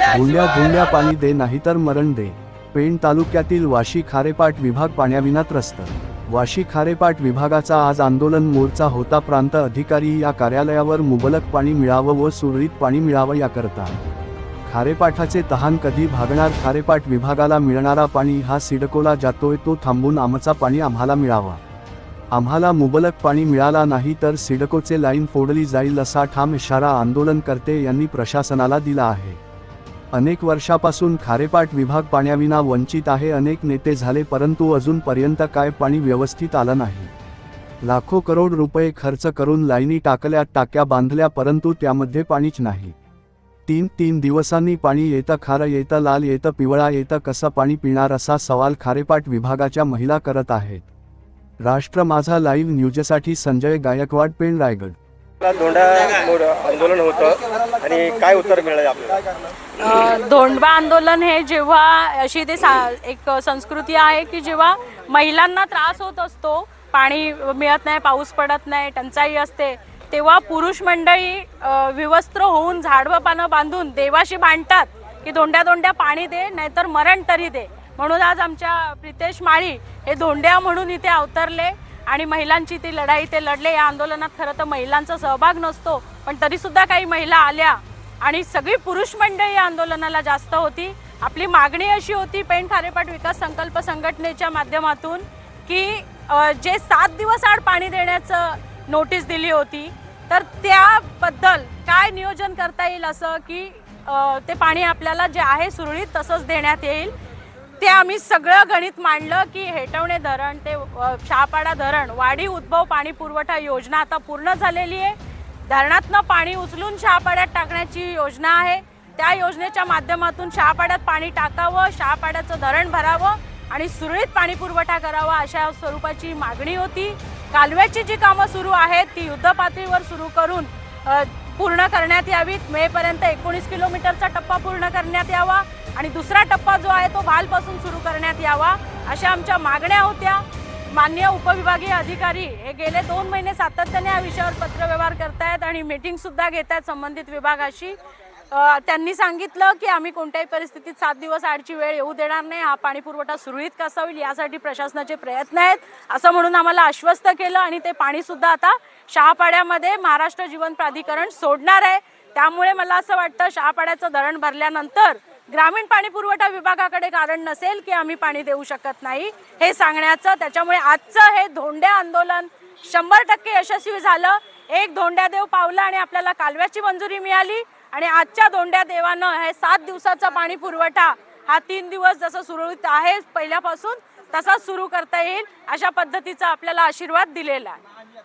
धोंड्या धोंड्या पाणी दे नाहीतर मरण दे। पेण तालुक्यातील वाशी खारेपाट विभाग पाण्याविना त्रस्त। वाशी खारेपाट विभागाचा आज आंदोलन मोर्चा होता। प्रांत अधिकारी या कार्यालयावर मुबलक पाणी मिळावं व सुरळीत पाणी मिळावं याकरता खारेपाटाचे तहान कधी भागणार। खारेपाट विभागाला मिळणारा पाणी हा सिडकोला जातोय, तो थांबून आमचा पाणी आम्हाला मिळावा। आम्हाला मुबलक पाणी मिळाला नाही तर सिडकोचे लाईन फोडली जाईल असा ठाम इशारा आंदोलनकर्ते यांनी प्रशासनाला दिला आहे। अनेक वर्षापासून खारेपाट विभाग पाण्याविना वंचित आहे। अनेक नेते झाले परंतु अजूनपर्यंत काय पाणी व्यवस्थित आलं नाही। लाखो करोड रुपये खर्च करून लाईनी टाकल्या, टाक्या बांधल्या, परंतु त्यामध्ये पाणीच नाही। तीन दिवसांनी पाणी येतं, खारं येतं, लाल येतं, पिवळा येतं, कसं पाणी पिणार असा सवाल खारेपाट विभागाच्या महिला करत आहेत। राष्ट्र माझा लाईव्ह न्यूजसाठी संजय गायकवाड, पेण, रायगड। धोंडा आंदोलन होतं आणि काय उत्तर मिळालं आपल्याला? धोंडा आंदोलन हे जेव्हा अशी ते एक संस्कृती आहे की जेव्हा महिलांना त्रास होत असतो, पाणी मिळत नाही, पाऊस पडत नाही, टंचाई असते, तेव्हा पुरुष मंडळी विवस्त्र होऊन झाडवं पानं बांधून देवाशी भांडतात की धोंड्या धोंड्या पाणी दे नाहीतर मरण तरी दे। म्हणून आज आमच्या प्रितेश माळी हे धोंड्या म्हणून इथे अवतरले आणि महिलांची ती लढाई ते लढले। या आंदोलनात खरं तर महिलांचा सहभाग नसतो, पण तरीसुद्धा काही महिला आल्या आणि सगळी पुरुष मंडळी या आंदोलनाला जास्त होती। आपली मागणी अशी होती पेण खारेपाट विकास संकल्प संघटनेच्या माध्यमातून की जे 7 दिवस आड पाणी देण्याचं नोटीस दिली होती, तर त्याबद्दल काय नियोजन करता येईल असं की ते पाणी आपल्याला जे आहे सुरळीत तसंच देण्यात येईल। ते आम्ही सगळं गणित मांडलं की हेटवणे धरण ते शहापाडा धरण वाडी उद्भव पाणी पुरवठा योजना आता पूर्ण झालेली आहे। धरणातनं पाणी उचलून शहापाड्यात टाकण्याची योजना आहे। त्या योजनेच्या माध्यमातून शहापाड्यात पाणी टाकावं, शहापाड्याचं धरण भरावं आणि सुरळीत पाणी पुरवठा करावा अशा स्वरूपाची मागणी होती। कालव्याची जी कामं सुरू आहेत ती युद्ध पातळीवर सुरू करून पूर्ण करण्यात यावीत। मे पर्यंत 19 किलोमीटरचा टप्पा पूर्ण करण्यात यावा आणि दुसरा टप्पा जो आहे तो भालपासून सुरू करण्यात यावा अशा आमच्या मागण्या होत्या। माननीय उपविभागीय अधिकारी हे गेले 2 महिने सातत्याने या विषयावर पत्रव्यवहार करतायत आणि मीटिंग सुद्धा घेत आहेत संबंधित विभागाशी। त्यांनी सांगितलं की आम्ही कोणत्याही परिस्थितीत 7 दिवस आडची वेळ येऊ देणार नाही, हा पाणी पुरवठा सुरळीत कसा होईल यासाठी प्रशासनाचे प्रयत्न आहेत असं म्हणून आम्हाला आश्वस्त केलं आणि ते पाणी सुद्धा आता शहापाड्यामध्ये महाराष्ट्र जीवन प्राधिकरण सोडणार आहे। त्यामुळे मला असं वाटतं शहापाड्याचं धरण भरल्यानंतर ग्रामीण पाणी पुरवठा विभागाकडे कारण नसेल की आम्ही पाणी देऊ शकत नाही हे सांगण्याचं। त्याच्यामुळे आजचं हे धोंड्या आंदोलन 100% यशस्वी झालं। एक धोंड्या देव पावला आणि आपल्याला कालव्याची मंजुरी मिळाली आणि आजच्या धोंड्या देवानं हे 7 दिवसाचा पाणी पुरवठा हा 3 दिवस जसं सुरळीत आहे पहिल्यापासून तसाच सुरू करता येईल अशा पद्धतीचा आपल्याला आशीर्वाद दिलेला आहे।